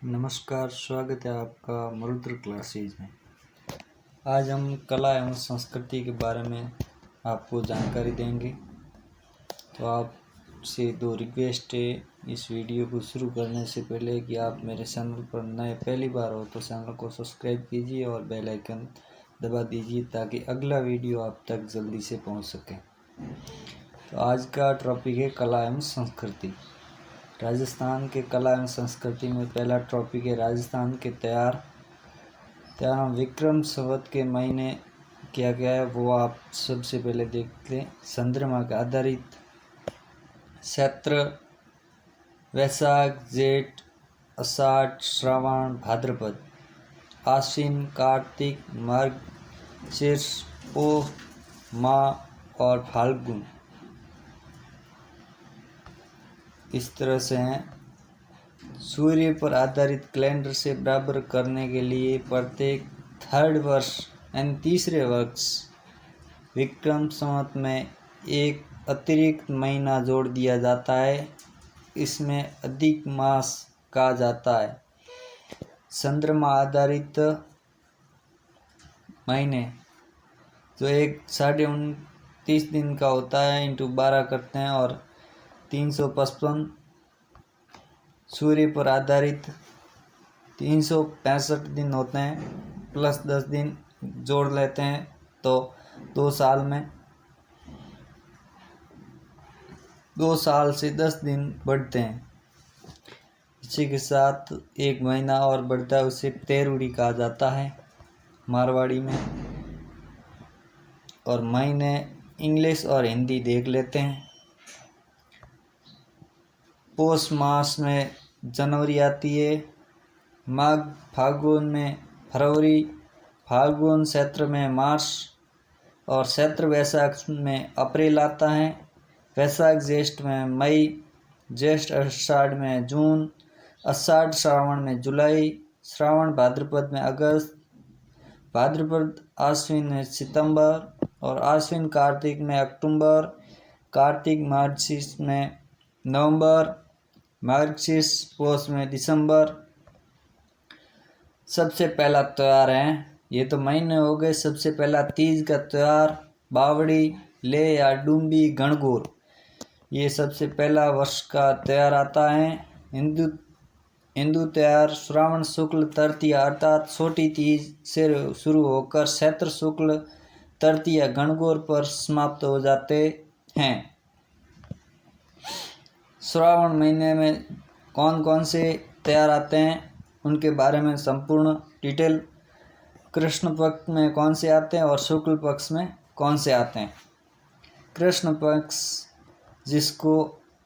नमस्कार, स्वागत है आपका मरुद्र क्लासेज में। आज हम कला एवं संस्कृति के बारे में आपको जानकारी देंगे। तो आपसे दो रिक्वेस्ट है इस वीडियो को शुरू करने से पहले कि आप मेरे चैनल पर नए पहली बार हो तो चैनल को सब्सक्राइब कीजिए और बेल आइकन दबा दीजिए ताकि अगला वीडियो आप तक जल्दी से पहुंच सके। तो आज का टॉपिक है कला एवं संस्कृति। राजस्थान के कला एवं संस्कृति में पहला टॉपिक है राजस्थान के त्योहार विक्रम संवत के महीने किया गया है, वो आप सबसे पहले देख लें। चंद्रमा के आधारित चैत्र, वैशाख, जेठ, आषाढ़, श्रावण, भाद्रपद, आश्विन, कार्तिक, मार्गशीर्ष, पौष माह और फाल्गुन इस तरह से हैं। सूर्य पर आधारित कैलेंडर से बराबर करने के लिए प्रत्येक थर्ड वर्ष यानी तीसरे वर्ष विक्रम संवत में एक अतिरिक्त महीना जोड़ दिया जाता है। इसमें अधिक मास कहा जाता है। चंद्रमा आधारित महीने जो एक 29.5 दिन का होता है इंटू 12 करते हैं और 355। सूर्य पर आधारित 365 दिन होते हैं प्लस 10 दिन जोड़ लेते हैं तो 2 साल से 10 दिन बढ़ते हैं। इसी के साथ एक महीना और बढ़ता है, उसे तेरुड़ी कहा जाता है मारवाड़ी में। और महीने इंग्लिश और हिंदी देख लेते हैं। पौष मास में जनवरी आती है, माघ फाल्गुन में फरवरी, फाल्गुन चैत्र में मार्च और चैत्र वैशाख में अप्रैल आता है। वैशाख ज्येष्ठ में मई, ज्येष्ठ आषाढ़ में जून, आषाढ़ श्रावण में जुलाई, श्रावण भाद्रपद में अगस्त, भाद्रपद आश्विन में सितंबर और आश्विन कार्तिक में अक्टूबर, कार्तिक मार्गशीर्ष में नवंबर, मार्गशीर्ष पौष में दिसंबर। सबसे पहला त्यौहार है, ये तो महीने हो गए। सबसे पहला तीज का त्यौहार बावड़ी, ले या डूम्बी, गणगौर, ये सबसे पहला वर्ष का त्यौहार आता है। हिंदू त्यौहार श्रावण शुक्ल तृतीया अर्थात छोटी तीज से शुरू होकर चैत्र शुक्ल तृतीया गणगौर पर समाप्त हो जाते हैं। श्रावण महीने में कौन कौन से त्यौहार आते हैं उनके बारे में संपूर्ण डिटेल। कृष्ण पक्ष में कौन से आते हैं और शुक्ल पक्ष में कौन से आते हैं। कृष्ण पक्ष जिसको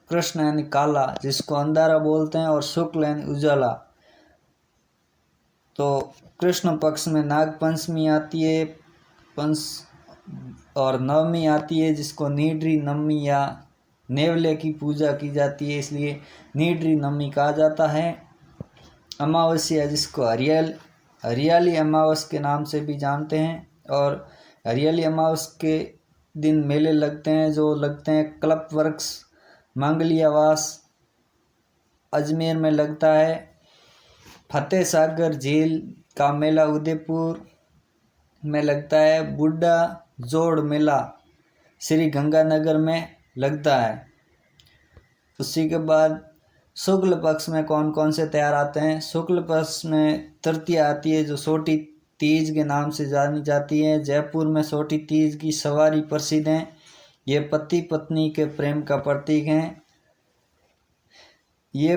कृष्ण यानी काला, जिसको अंधारा बोलते हैं, और शुक्ल यानी उजाला। तो कृष्ण पक्ष में नाग पंचमी आती है, और नवमी आती है जिसको नीडरी नवमी या नेवले की पूजा की जाती है, इसलिए नीडरी नवमी कहा जाता है। अमावस्या जिसको हरियाली अमावस के नाम से भी जानते हैं, और हरियाली अमावस के दिन मेले लगते हैं जो लगते हैं कल्प वृक्ष मंगलियावास अजमेर में लगता है। फतेह सागर झील का मेला उदयपुर में लगता है। बुड्ढा जोड़ मेला श्री गंगानगर में लगता है। उसी के बाद शुक्ल पक्ष में कौन कौन से त्यौहार आते हैं। शुक्ल पक्ष में तृतीया आती है जो छोटी तीज के नाम से जानी जाती है। जयपुर में छोटी तीज की सवारी प्रसिद्ध है। ये पति पत्नी के प्रेम का प्रतीक है। ये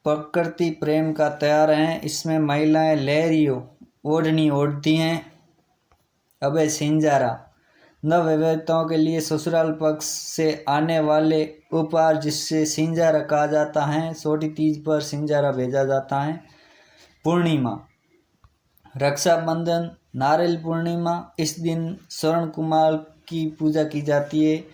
प्रकृति प्रेम का त्यौहार है। इसमें महिलाएं लहरी ओढ़नी ओढ़ती हैं। अब है सिंजारा, नवविवाहिताओं के लिए ससुराल पक्ष से आने वाले उपहार जिससे सिंजारा कहा जाता है। छोटी तीज पर सिंजारा भेजा जाता है। पूर्णिमा, रक्षाबंधन, नारियल पूर्णिमा, इस दिन स्वर्ण कुमार की पूजा की जाती है।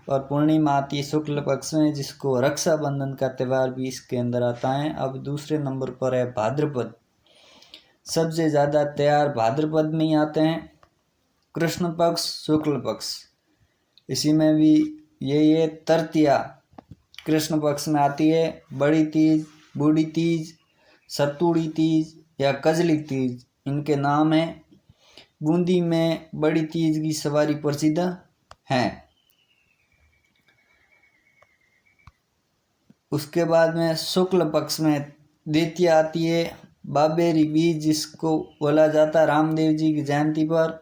और पूर्णिमा आती है शुक्ल पक्ष में जिसको रक्षाबंधन का त्यौहार भी इसके अंदर आता है। अब दूसरे नंबर पर है भाद्रपद। सबसे ज़्यादा त्यौहार भाद्रपद में ही आते हैं, कृष्ण पक्ष, शुक्ल पक्ष। इसी में भी ये तृतीया कृष्ण पक्ष में आती है। बड़ी तीज, बूढ़ी तीज, सतुड़ी तीज या कजली तीज इनके नाम हैं। बूंदी में बड़ी तीज की सवारी प्रसिद्ध है। उसके बाद में शुक्ल पक्ष में द्वितीया आती है। बाबेरी बीज जिसको बोला जाता है रामदेव जी की जयंती पर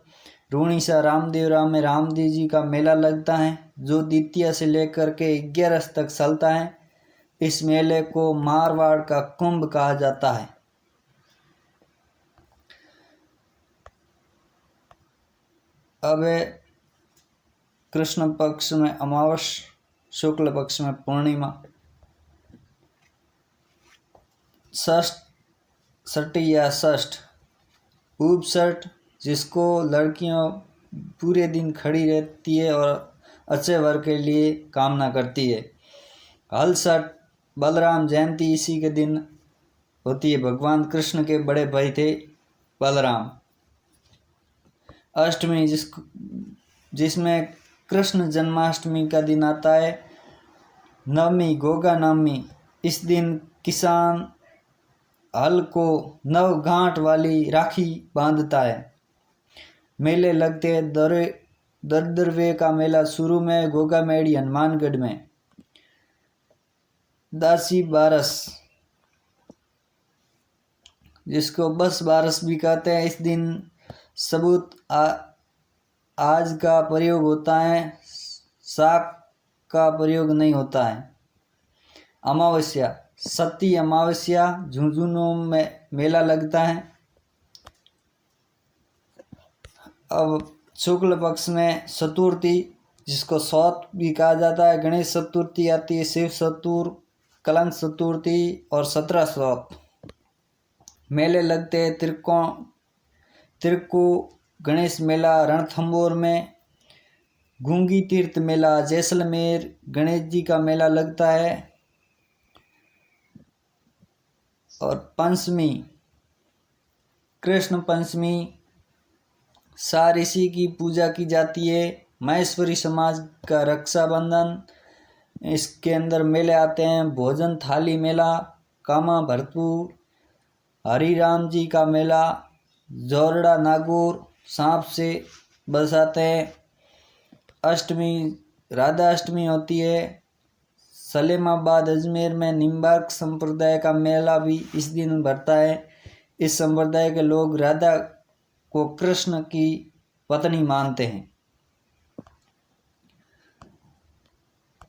रूणीसा रामदेवरा में रामदेव जी का मेला लगता है, जो द्वितीया से लेकर के 11 तक चलता है। इस मेले को मारवाड़ का कुंभ कहा जाता है। अब कृष्ण पक्ष में अमावस, शुक्ल पक्ष में पूर्णिमा। षष्ठी या षष्ठ उपसठ जिसको लड़कियां पूरे दिन खड़ी रहती है और अच्छे वर के लिए कामना करती है। हलसठ बलराम जयंती इसी के दिन होती है। भगवान कृष्ण के बड़े भाई थे बलराम। अष्टमी जिसमें कृष्ण जन्माष्टमी का दिन आता है। नवमी गोगा नवमी, इस दिन किसान हल को 9 गांठ वाली राखी बांधता है। मेले लगते हैं। दरदरवे का मेला शुरू में गोगा मेड़ी हनुमानगढ़ में। दासी बारस जिसको बस बारस भी कहते हैं, इस दिन सबूत आज का प्रयोग होता है, साग का प्रयोग नहीं होता है। अमावस्या सती अमावस्या झुंझुनू में मेला लगता है। अब शुक्ल पक्ष में चतुर्थी जिसको सौत भी कहा जाता है। गणेश चतुर्थी आती है। शिव चतुर, कलंक चतुर्थी और 17 सौत मेले लगते हैं। तिरकू गणेश मेला रणथंबोर में। गूंगी तीर्थ मेला जैसलमेर गणेश जी का मेला लगता है। और पंचमी कृष्ण पंचमी सारिषि की पूजा की जाती है। महेश्वरी समाज का रक्षाबंधन, इसके अंदर मेले आते हैं। भोजन थाली मेला, कामा भरतपुर, हरिराम जी का मेला, जोरड़ा नागौर सांप से बरसाते हैं। अष्टमी राधा अष्टमी होती है। सलेमाबाद अजमेर में निम्बार्क संप्रदाय का मेला भी इस दिन भरता है। इस संप्रदाय के लोग राधा को कृष्ण की पत्नी मानते हैं।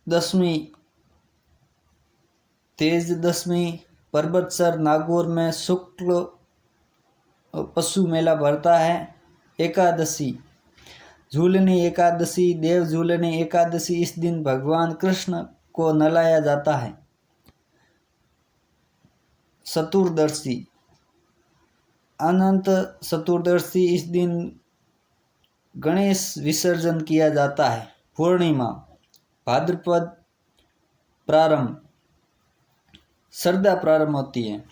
दशमी तेज दशमी पर्वतसर नागौर में शुक्ल पशु मेला भरता है। एकादशी झूलनी एकादशी, देव झूलनी एकादशी, इस दिन भगवान कृष्ण को नहलाया जाता है। चतुर्दशी अनंत चतुर्दशी, इस दिन गणेश विसर्जन किया जाता है। पूर्णिमा भाद्रपद प्रारंभ, श्रद्धा प्रारंभ होती है।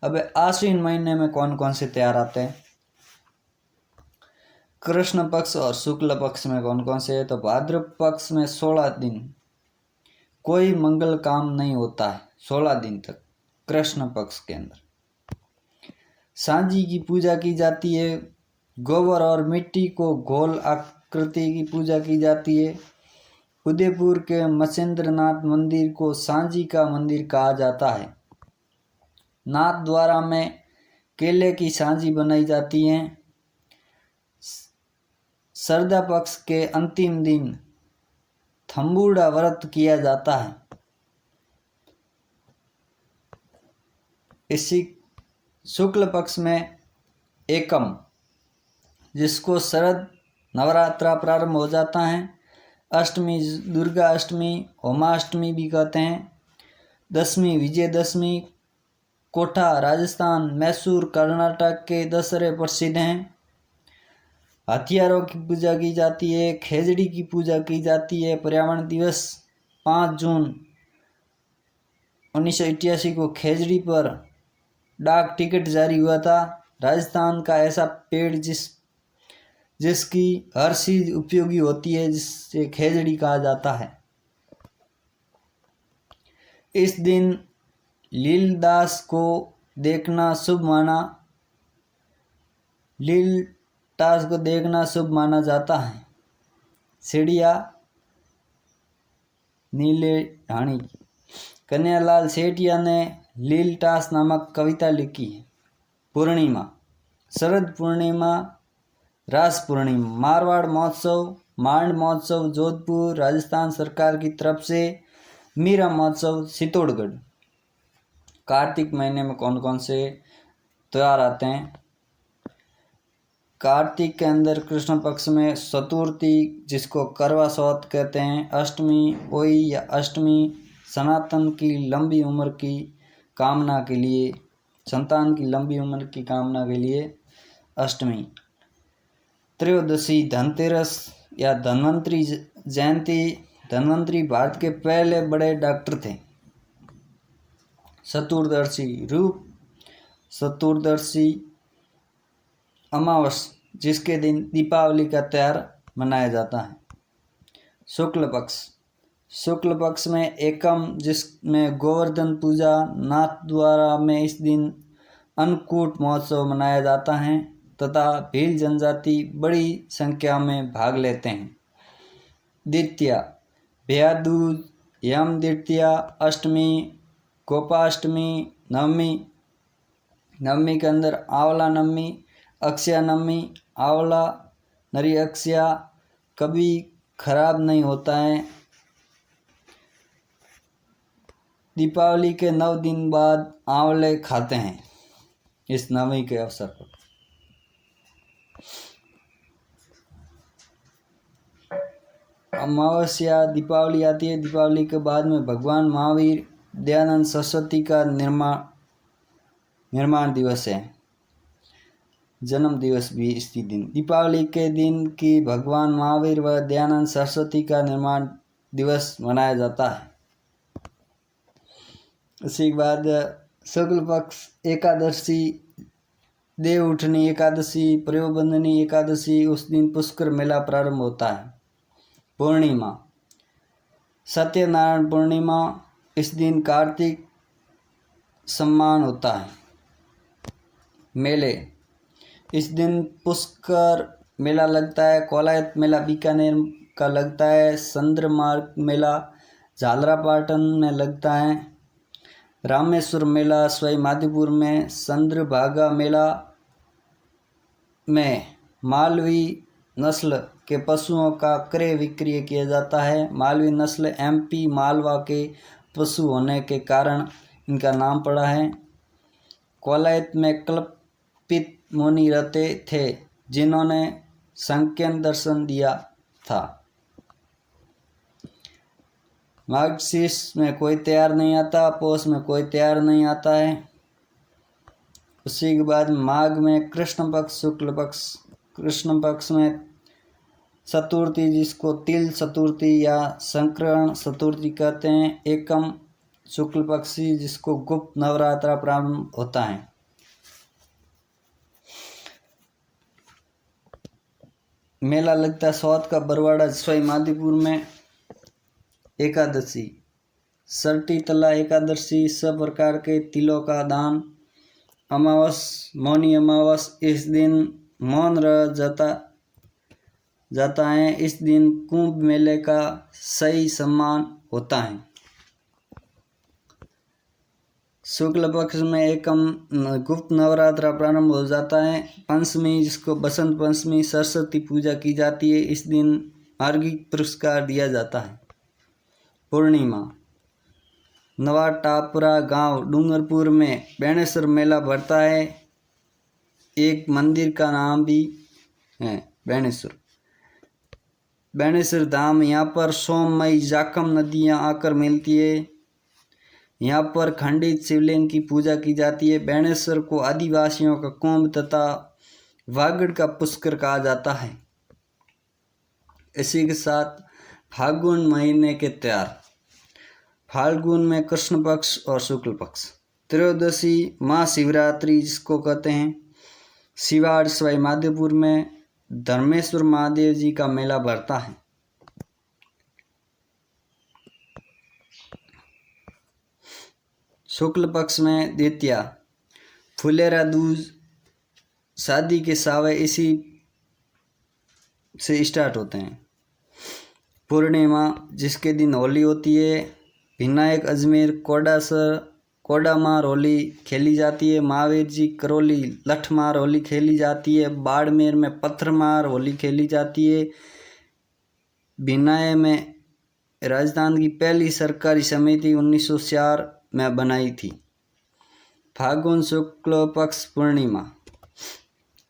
अब आश्विन महीने में कौन कौन से त्योहार आते हैं? कृष्ण पक्ष और शुक्ल पक्ष में कौन कौन से है? तो भाद्रपद पक्ष में 16 दिन कोई मंगल काम नहीं होता है। 16 दिन तक कृष्ण पक्ष के अंदर सांझी की पूजा की जाती है। गोबर और मिट्टी को गोल आकृति की पूजा की जाती है। उदयपुर के मत्स्येंद्रनाथ मंदिर को सांझी का मंदिर कहा जाता है। नाथ द्वारा में केले की सांझी बनाई जाती है। श्रद्धा पक्ष के अंतिम दिन थम्बूड़ा व्रत किया जाता है। इसी शुक्ल पक्ष में एकम जिसको शरद नवरात्रा प्रारंभ हो जाता है। अष्टमी दुर्गा अष्टमी, होमाष्टमी भी कहते हैं। दशमी विजयदशमी कोठा राजस्थान, मैसूर कर्नाटक के दशहरे प्रसिद्ध हैं। हथियारों की पूजा की जाती है। खेजड़ी की पूजा की जाती है। पर्यावरण दिवस 5 जून 1988 को खेजड़ी पर डाक टिकट जारी हुआ था। राजस्थान का ऐसा पेड़ जिसकी हर चीज उपयोगी होती है, जिससे खेजड़ी कहा जाता है। इस दिन लीलदास को देखना शुभ माना लीलदास को देखना शुभ माना जाता है। सीढ़िया नीले ढाणी। कन्हैयालाल सेठिया ने लीलटास नामक कविता लिखी है। पूर्णिमा, शरद पूर्णिमा, रास पूर्णिमा, मारवाड़ महोत्सव, मांड महोत्सव जोधपुर राजस्थान सरकार की तरफ से, मीरा महोत्सव चित्तौड़गढ़। कार्तिक महीने में कौन कौन से त्योहार आते हैं? कार्तिक के अंदर कृष्ण पक्ष में चतुर्थी, जिसको करवा चौथ कहते हैं, अष्टमी, ओई या अष्टमी, सनातन की लंबी उम्र की कामना के लिए, संतान की लंबी उम्र की कामना के लिए अष्टमी। त्रयोदशी धनतेरस या धन्वंतरी जयंती। धन्वंतरी भारत के पहले बड़े डॉक्टर थे। चतुर्दशी रूप चतुर्दशी अमावस, जिसके दिन दीपावली का त्योहार मनाया जाता है। शुक्ल पक्ष, शुक्ल पक्ष में एकम, जिसमें गोवर्धन पूजा नाथ द्वारा में इस दिन अन्नकूट महोत्सव मनाया जाता है तथा भील जनजाति बड़ी संख्या में भाग लेते हैं। द्वितीया भैया दूज, यम द्वितीया, अष्टमी, गोपाष्टमी, नवमी। नवमी के अंदर आंवला नवमी, अक्षया नवमी। आंवला नरी अक्षया कभी खराब नहीं होता है। दीपावली के 9 दिन बाद आंवले खाते हैं इस नवमी के अवसर पर। अमावस्या दीपावली आती है। दीपावली के बाद में भगवान महावीर दयानंद सरस्वती का निर्माण दिवस है, जन्म दिवस भी इसी दिन। दीपावली के दिन की भगवान महावीर व दयानंद सरस्वती का निर्माण दिवस मनाया जाता है। उसी के बाद शुक्ल पक्ष एकादशी, देव उठनी एकादशी, प्रयोबंधनी एकादशी, उस दिन पुष्कर मेला प्रारंभ होता है। पूर्णिमा सत्यनारायण पूर्णिमा, इस दिन कार्तिक सम्मान होता है। मेले, इस दिन पुष्कर मेला लगता है। कोलायत मेला बीकानेर का लगता है। चंद्रमार्ग मेला झालरापाटन में लगता है। रामेश्वर मेला सवाई माधोपुर में। चंद्रभागा मेला में मालवी नस्ल के पशुओं का क्रय विक्रय किया जाता है। मालवी नस्ल MP मालवा के पशु होने के कारण इनका नाम पड़ा है। कोलायत में कल्पित मुनि रहते थे जिन्होंने संख्यन दर्शन दिया था। मार्गशीर्ष में कोई त्योहार नहीं आता, पौष में कोई त्योहार नहीं आता है। उसी के बाद माघ में कृष्ण पक्ष, शुक्ल पक्ष। कृष्ण पक्ष में चतुर्थी, जिसको तिल चतुर्थी या संकरण चतुर्थी कहते हैं, एकम शुक्ल पक्षी, जिसको गुप्त नवरात्रा प्रारंभ होता है। मेला लगता है सौत का बरवाड़ा सवाई माधोपुर में। एकादशी सरटी तला एकादशी, सब प्रकार के तिलों का दान। अमावस मौनी अमावस, इस दिन मौन रह जाता है। इस दिन कुंभ मेले का सही सम्मान होता है। शुक्ल पक्ष में एकम गुप्त नवरात्रा प्रारंभ हो जाता है। पंचमी, जिसको बसंत पंचमी, सरस्वती पूजा की जाती है। इस दिन मार्गिक पुरस्कार दिया जाता है। पूर्णिमा नवा टापरा गांव डूंगरपुर में बेणेश्वर मेला भरता है। एक मंदिर का नाम भी है बेणेश्वर धाम। यहाँ पर सोममई जाखम नदियाँ आकर मिलती है। यहाँ पर खंडित शिवलिंग की पूजा की जाती है। बेणेश्वर को आदिवासियों का कुंभ तथा वागड़ का पुष्कर कहा जाता है। इसी के साथ फाल्गुन महीने के त्योहार। फाल्गुन में कृष्ण पक्ष और शुक्ल पक्ष। त्रयोदशी महाशिवरात्रि, जिसको कहते हैं। शिवाड़ सवाई माधोपुर में धर्मेश्वर महादेव जी का मेला भरता है। शुक्ल पक्ष में द्वितीया, फुलेरा दूज, शादी के सावे इसी से स्टार्ट होते हैं। पूर्णिमा, जिसके दिन होली होती है। विनायक अजमेर, कोडामार होली खेली जाती है। महावीर जी करौली, लठमार होली खेली जाती है। बाड़मेर में पत्थरमार होली खेली जाती है। भिनाय में राजस्थान की पहली सरकारी समिति 1904 में बनाई थी। फागुन शुक्ल पक्ष पूर्णिमा,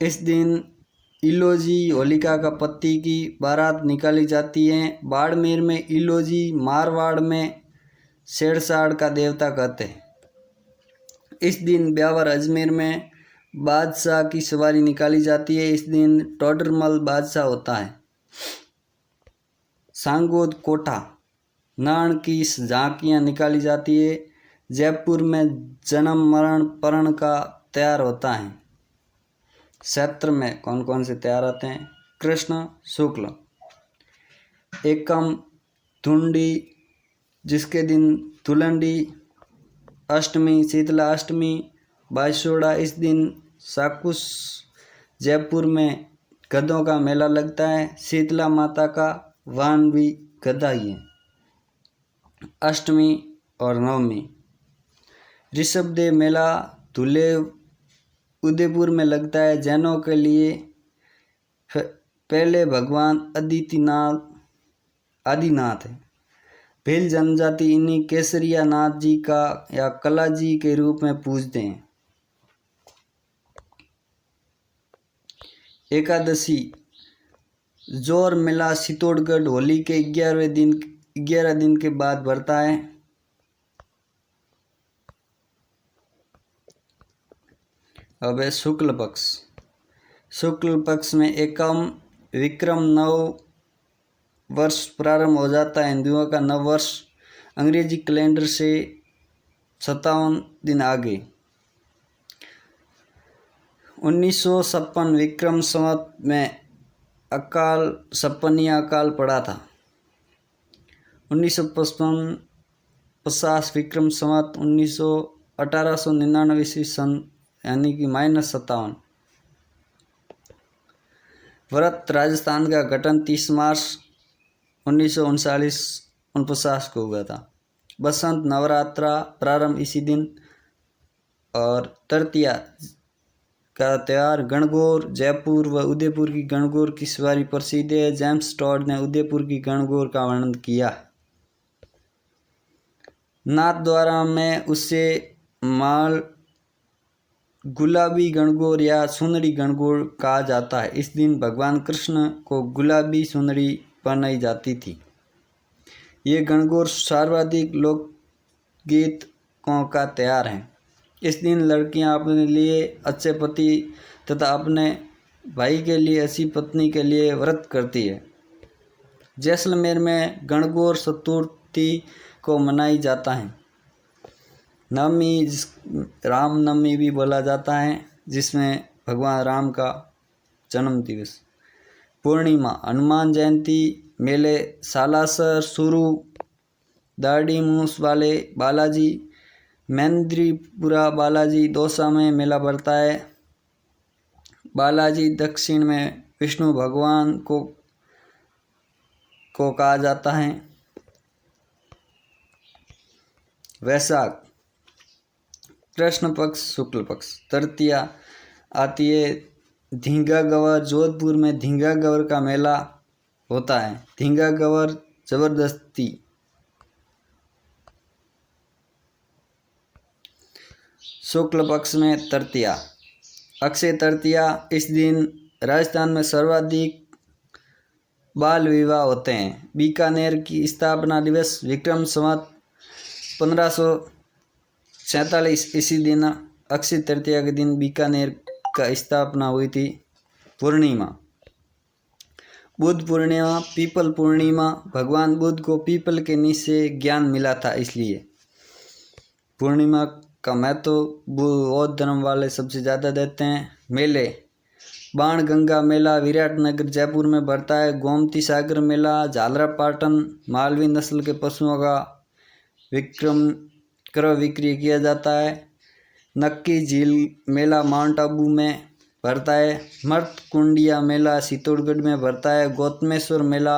इस दिन इलोजी होलिका का पति की बारात निकाली जाती है। बाड़मेर में इलोजी, मारवाड़ में शेरशाड़ का देवता कहते हैं। इस दिन ब्यावर अजमेर में बादशाह की सवारी निकाली जाती है। इस दिन टोडरमल बादशाह होता है। सांगोद कोटा, नाण की झांकियाँ निकाली जाती है। जयपुर में जन्म मरण परण का त्योहार होता है। क्षेत्र में कौन कौन से त्योहार आते हैं? कृष्ण शुक्ल, एकम धुंडी, जिसके दिन धुलंडी, अष्टमी शीतला अष्टमी, बाईसोड़ा, इस दिन साकुश, जयपुर में गधों का मेला लगता है। शीतला माता का वाहन भी गधा ही है। अष्टमी और नवमी, ऋषभदेव मेला धुले उदयपुर में लगता है। जैनों के लिए पहले भगवान आदिनाथ है। भील जनजाति इन्हीं केसरिया नाथ जी का या कला जी के रूप में पूजते हैं। एकादशी, जोर मेला चित्तौड़गढ़ होली के 11 दिन के बाद बढ़ता है। अब है शुक्ल पक्ष। शुक्ल पक्ष में एकम विक्रम नव वर्ष प्रारंभ हो जाता है। हिंदुओं का नव वर्ष अंग्रेजी कैलेंडर से 57 दिन आगे। 1956 विक्रम संवत में अकाल पड़ा था। 1950 विक्रम संवत 1899 ईस्वी सन यानी कि -57। व्रत राजस्थान का गठन 30 मार्च 1949 को हुआ था। बसंत नवरात्रा प्रारंभ इसी दिन। और तृतीया का त्यौहार गणगौर, जयपुर व उदयपुर की गणगौर की सवारी प्रसिद्ध है। जेम्स टॉड ने उदयपुर की गणगौर का वर्णन किया। नाथ द्वारा में उसे माल गुलाबी गणगौर या सुंदरी गणगौर कहा जाता है। इस दिन भगवान कृष्ण को गुलाबी सुंदरी पहनाई जाती थी। ये गणगौर सर्वाधिक लोकगीतों का त्यौहार है। इस दिन लड़कियां अपने लिए अच्छे पति तथा अपने भाई के लिए अच्छी पत्नी के लिए व्रत करती है। जैसलमेर में गणगौर चतुर्थी को मनाई जाता है। नवमी, राम नवमी भी बोला जाता है, जिसमें भगवान राम का जन्म दिवस। पूर्णिमा, हनुमान जयंती मेले सालासर, सुरू, दाढ़ी मूस वाले बालाजी, मेंद्रीपुरा बालाजी, दौसा में मेला बढ़ता है। बालाजी दक्षिण में विष्णु भगवान को कहा जाता है। वैशाख, कृष्ण पक्ष शुक्ल पक्ष। तृतीया आती है धींगा गवर। जोधपुर में धींगा गवर का मेला होता है। धींगा गवर जबरदस्ती। शुक्ल पक्ष में तृतीया, अक्षय तृतीया, इस दिन राजस्थान में सर्वाधिक बाल विवाह होते हैं। बीकानेर की स्थापना दिवस विक्रम संवत 1547 इसी दिन अक्षय तृतीया के दिन बीकानेर का स्थापना हुई थी। पूर्णिमा, बुद्ध पूर्णिमा, पीपल पूर्णिमा, भगवान बुद्ध को पीपल के नीचे ज्ञान मिला था, इसलिए पूर्णिमा का महत्व बौद्ध धर्म वाले सबसे ज़्यादा देते हैं। मेले, बाण गंगा मेला विराटनगर जयपुर में बढ़ता है। गोमती सागर मेला झालरापाटन, मालवी नस्ल के पशुओं का विक्रम क्रय विक्रय किया जाता है। नक्की झील मेला माउंट आबू में भरता है। मर्तकुंडिया मेला चित्तौड़गढ़ में भरता है। गौतमेश्वर मेला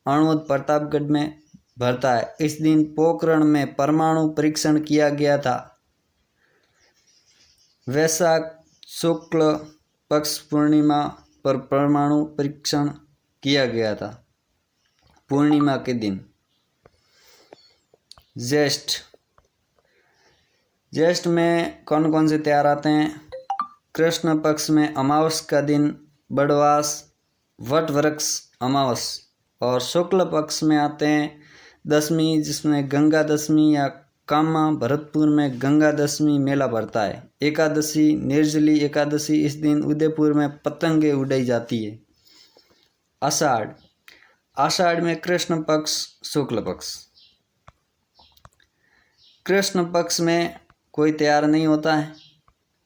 अणवद प्रतापगढ़ में भरता है। इस दिन पोखरण में परमाणु परीक्षण किया गया था। वैशाख शुक्ल पक्ष पूर्णिमा पर परमाणु परीक्षण किया गया था, पूर्णिमा के दिन। ज्येष्ठ में कौन कौन से त्योहार आते हैं? कृष्ण पक्ष में अमावस का दिन बड़वास, वट वृक्ष अमावस। और शुक्ल पक्ष में आते हैं दशमी, जिसमें गंगा दशमी या कामा भरतपुर में गंगा दशमी मेला भरता है। एकादशी निर्जली एकादशी, इस दिन उदयपुर में पतंगे उड़ाई जाती है। आषाढ़ में कृष्ण पक्ष शुक्ल पक्ष। कृष्ण पक्ष में कोई त्योहार नहीं होता है।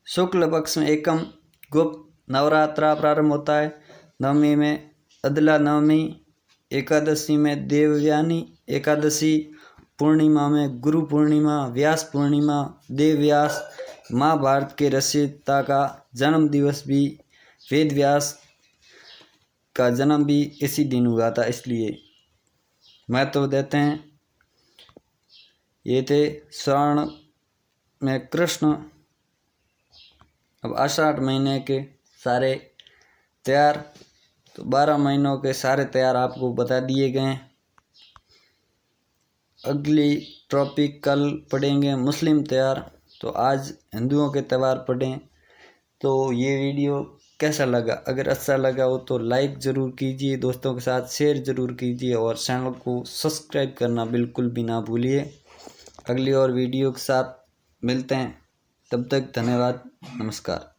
शुक्ल पक्ष में एकम गुप्त नवरात्रा प्रारंभ होता है। नवमी में अदला नवमी, एकादशी में देवयानी एकादशी, पूर्णिमा में गुरु पूर्णिमा, व्यास पूर्णिमा, देव व्यास। महाभारत के रचयिता का जन्म दिवस भी, वेद व्यास का जन्म भी इसी दिन हुआ था, इसलिए महत्व देते हैं। ये थे श्रावण में कृष्ण। अब आषाढ़ महीने के सारे त्योहार, तो 12 महीनों के सारे त्योहार आपको बता दिए गए हैं। अगली टॉपिक कल पढ़ेंगे मुस्लिम त्यौहार, तो आज हिंदुओं के त्यौहार पढ़ें। तो ये वीडियो कैसा लगा? अगर अच्छा लगा हो तो लाइक ज़रूर कीजिए, दोस्तों के साथ शेयर ज़रूर कीजिए और चैनल को सब्सक्राइब करना बिल्कुल भी ना भूलिए। अगली और वीडियो के साथ मिलते हैं, तब तक धन्यवाद, नमस्कार।